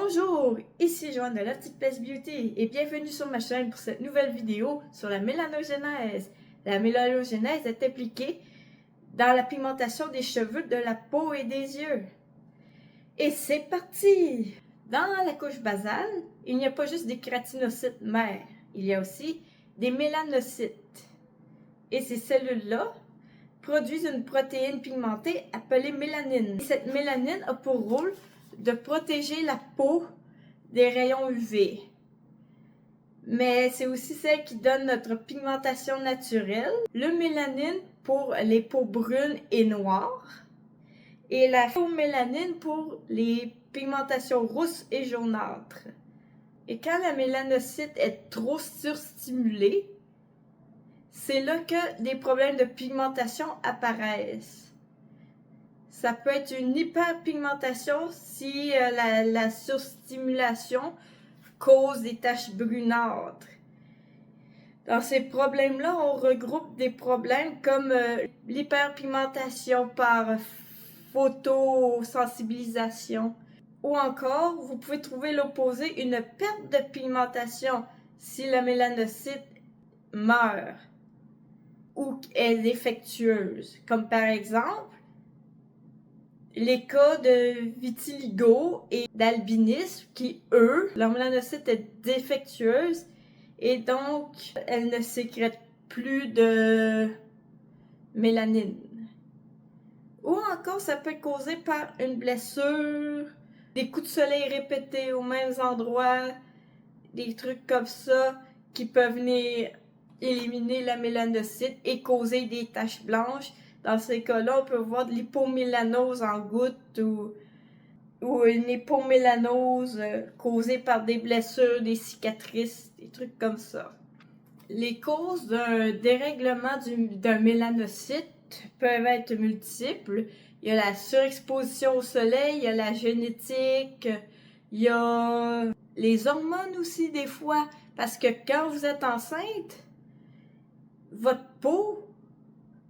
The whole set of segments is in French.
Bonjour, ici Joanne de La Petite Place Beauty et bienvenue sur ma chaîne pour cette nouvelle vidéo sur la mélanogénèse. La mélanogénèse est impliquée dans la pigmentation des cheveux, de la peau et des yeux. Et c'est parti! Dans la couche basale, il n'y a pas juste des kératinocytes mères, il y a aussi des mélanocytes. Et ces cellules-là produisent une protéine pigmentée appelée mélanine. Et cette mélanine a pour rôle de protéger la peau des rayons UV. Mais c'est aussi celle qui donne notre pigmentation naturelle. Le mélanine pour les peaux brunes et noires. Et la phomélanine pour les pigmentations rousses et jaunâtres. Et quand la mélanocyte est trop surstimulée, c'est là que des problèmes de pigmentation apparaissent. Ça peut être une hyperpigmentation si la surstimulation cause des taches brunâtres. Dans ces problèmes-là, on regroupe des problèmes comme l'hyperpigmentation par photosensibilisation. Ou encore, vous pouvez trouver l'opposé, une perte de pigmentation si la mélanocyte meurt ou est défectueuse. Comme par exemple, les cas de vitiligo et d'albinisme qui, eux, leur mélanocyte est défectueuse et donc elle ne sécrète plus de mélanine. Ou encore, ça peut être causé par une blessure, des coups de soleil répétés aux mêmes endroits, des trucs comme ça qui peuvent venir éliminer la mélanocyte et causer des taches blanches. Dans ces cas-là, on peut voir de l'hypomélanose en gouttes ou une hypomélanose causée par des blessures, des cicatrices, des trucs comme ça. Les causes d'un dérèglement d'un mélanocyte peuvent être multiples. Il y a la surexposition au soleil, il y a la génétique, il y a les hormones aussi des fois. Parce que quand vous êtes enceinte, votre peau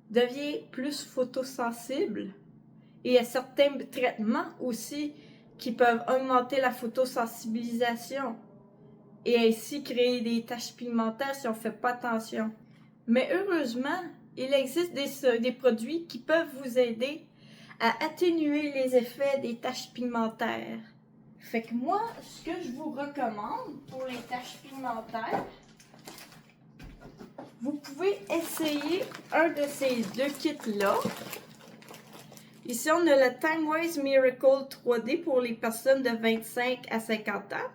devient plus photosensible. Et il y a certains traitements aussi qui peuvent augmenter la photosensibilisation et ainsi créer des taches pigmentaires si on ne fait pas attention. Mais heureusement, il existe des produits qui peuvent vous aider à atténuer les effets des taches pigmentaires. Fait que moi, ce que je vous recommande pour les taches pigmentaires, vous pouvez essayer un de ces deux kits-là. Ici, on a le Timewise Miracle 3D pour les personnes de 25 à 50 ans.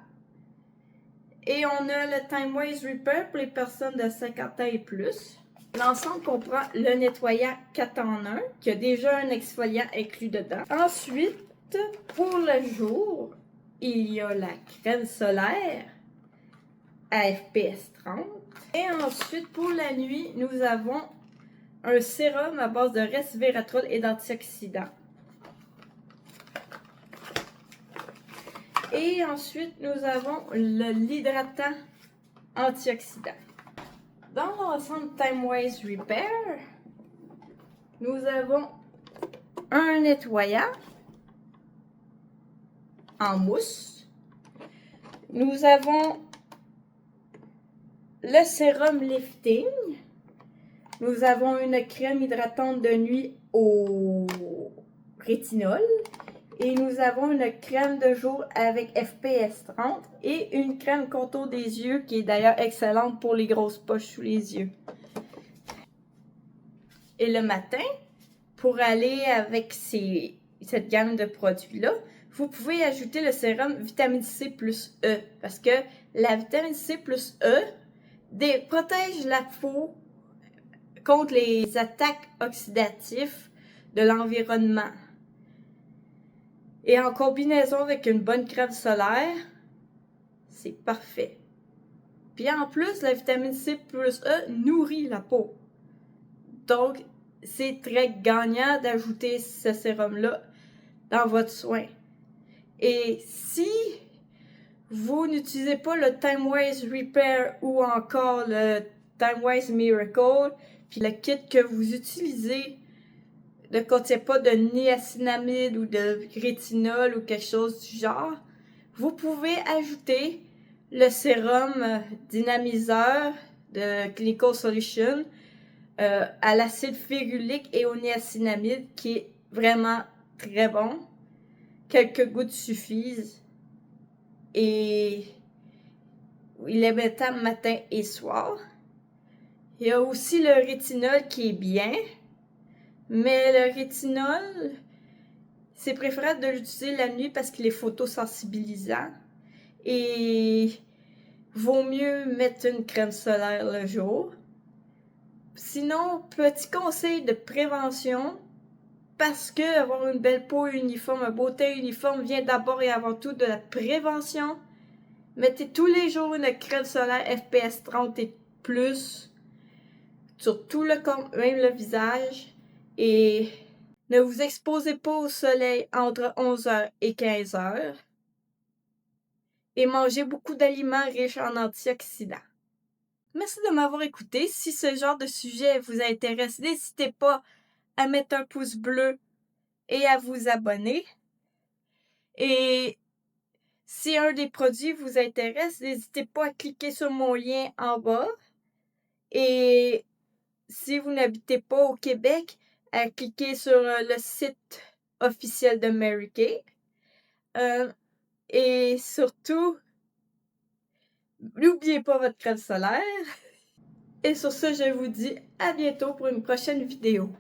Et on a le Timewise Repair pour les personnes de 50 ans et plus. L'ensemble comprend le nettoyant 4 en 1, qui a déjà un exfoliant inclus dedans. Ensuite, pour le jour, il y a la crème solaire à FPS 30. Et ensuite, pour la nuit, nous avons un sérum à base de resveratrol et d'antioxydants. Et ensuite, nous avons l'hydratant antioxydant. Dans l'ensemble Timewise Repair, nous avons un nettoyant en mousse. Nous avons le sérum lifting. Nous avons une crème hydratante de nuit au rétinol. Et nous avons une crème de jour avec FPS 30 et une crème contour des yeux qui est d'ailleurs excellente pour les grosses poches sous les yeux. Et le matin, pour aller avec cette gamme de produits-là, vous pouvez ajouter le sérum vitamine C plus E parce que la vitamine C plus E protège la peau contre les attaques oxydatives de l'environnement. Et en combinaison avec une bonne crème solaire, c'est parfait. Puis en plus, la vitamine C plus E nourrit la peau. Donc, c'est très gagnant d'ajouter ce sérum-là dans votre soin. Et si vous n'utilisez pas le Timewise Repair ou encore le Timewise Miracle, puis le kit que vous utilisez ne contient pas de niacinamide ou de rétinol ou quelque chose du genre, Vous pouvez ajouter le sérum dynamiseur de Clinical Solutions à l'acide férulique et au niacinamide qui est vraiment très bon. Quelques gouttes suffisent et il est mettable matin et soir. Il y a aussi le rétinol qui est bien, mais le rétinol, c'est préférable de l'utiliser la nuit parce qu'il est photosensibilisant et vaut mieux mettre une crème solaire le jour. Sinon, petit conseil de prévention, parce que avoir une belle peau uniforme, un beau teint uniforme vient d'abord et avant tout de la prévention. Mettez tous les jours une crème solaire FPS 30 et plus sur tout le corps, même le visage. Et ne vous exposez pas au soleil entre 11h et 15h. Et mangez beaucoup d'aliments riches en antioxydants. Merci de m'avoir écouté. Si ce genre de sujet vous intéresse, n'hésitez pas à mettre un pouce bleu et à vous abonner. Et si un des produits vous intéresse, n'hésitez pas à cliquer sur mon lien en bas. Et si vous n'habitez pas au Québec, à cliquer sur le site officiel de Mary Kay. Et surtout, n'oubliez pas votre crème solaire. Et sur ce, je vous dis à bientôt pour une prochaine vidéo.